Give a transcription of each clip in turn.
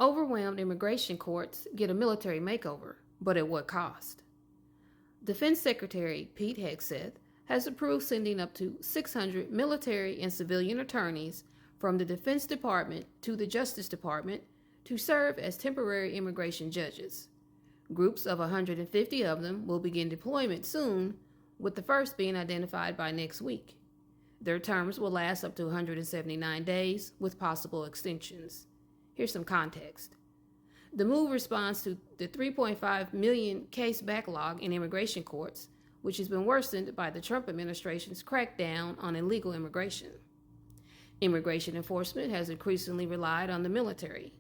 Overwhelmed immigration courts get a military makeover, but at what cost? Defense Secretary Pete Hegseth has approved sending up to 600 military and civilian attorneys from the Defense Department to the Justice Department to serve as temporary immigration judges. Groups of 150 of them will begin deployment soon, with the first being identified by next week. Their terms will last up to 179 days, with possible extensions. Here's some context. The move responds to the 3.5 million case backlog in immigration courts, which has been worsened by the Trump administration's crackdown on illegal immigration. Immigration enforcement has increasingly relied on the military,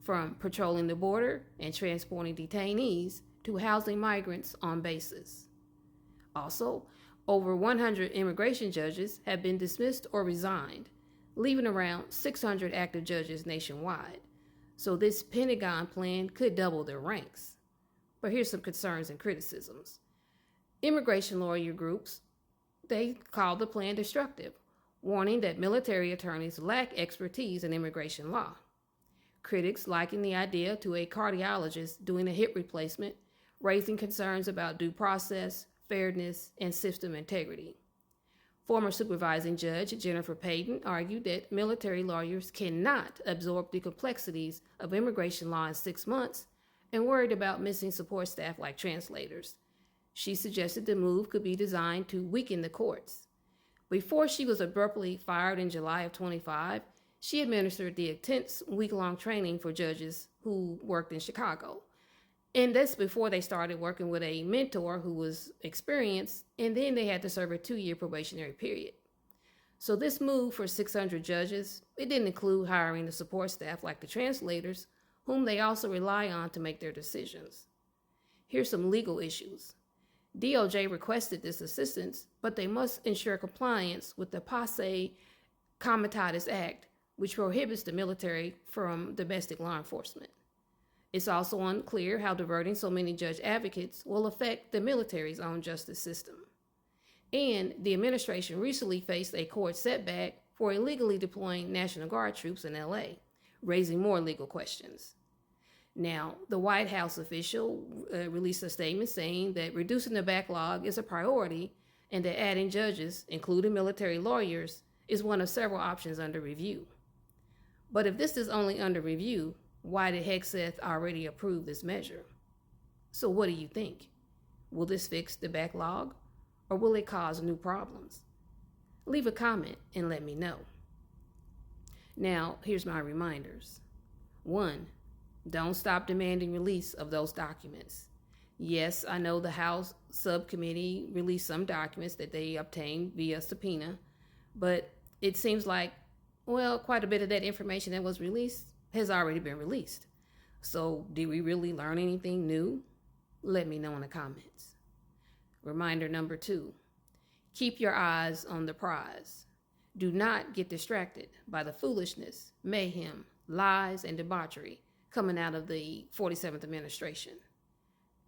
from patrolling the border and transporting detainees to housing migrants on bases. Also, over 100 immigration judges have been dismissed or resigned, leaving around 600 active judges nationwide. So this Pentagon plan could double their ranks. But here's some concerns and criticisms. Immigration lawyer groups, they call the plan destructive, warning that military attorneys lack expertise in immigration law. Critics liken the idea to a cardiologist doing a hip replacement, raising concerns about due process, fairness, and system integrity. Former supervising judge Jennifer Payton argued that military lawyers cannot absorb the complexities of immigration law in 6 months and worried about missing support staff like translators. She suggested the move could be designed to weaken the courts. Before she was abruptly fired in July of 25, she administered the intense week-long training for judges who worked in Chicago. And that's before they started working with a mentor who was experienced, and then they had to serve a 2-year probationary period. So this move for 600 judges, it didn't include hiring the support staff like the translators, whom they also rely on to make their decisions. Here's some legal issues. DOJ requested this assistance, but they must ensure compliance with the Posse Comitatus Act, which prohibits the military from domestic law enforcement. It's also unclear how diverting so many judge advocates will affect the military's own justice system. And the administration recently faced a court setback for illegally deploying National Guard troops in LA, raising more legal questions. Now, the White House official released a statement saying that reducing the backlog is a priority and that adding judges, including military lawyers, is one of several options under review. But if this is only under review, why did Hegseth already approve this measure? So what do you think? Will this fix the backlog, or will it cause new problems? Leave a comment and let me know. Now, here's my reminders. 1, don't stop demanding release of those documents. Yes, I know the House subcommittee released some documents that they obtained via subpoena, but it seems like, well, quite a bit of that information that was released has already been released. So did we really learn anything new? Let me know in the comments. Reminder number 2, keep your eyes on the prize. Do not get distracted by the foolishness, mayhem, lies, and debauchery coming out of the 47th administration.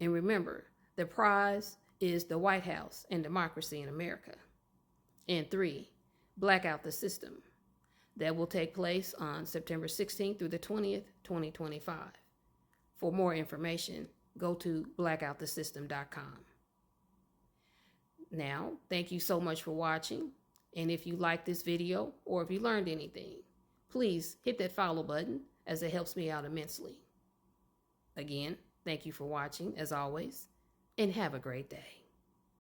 And remember, the prize is the White House and democracy in America. And 3, black out the system. That will take place on September 16th through the 20th, 2025. For more information, go to blackoutthesystem.com. Now, thank you so much for watching. And if you like this video or if you learned anything, please hit that follow button as it helps me out immensely. Again, thank you for watching as always, and have a great day.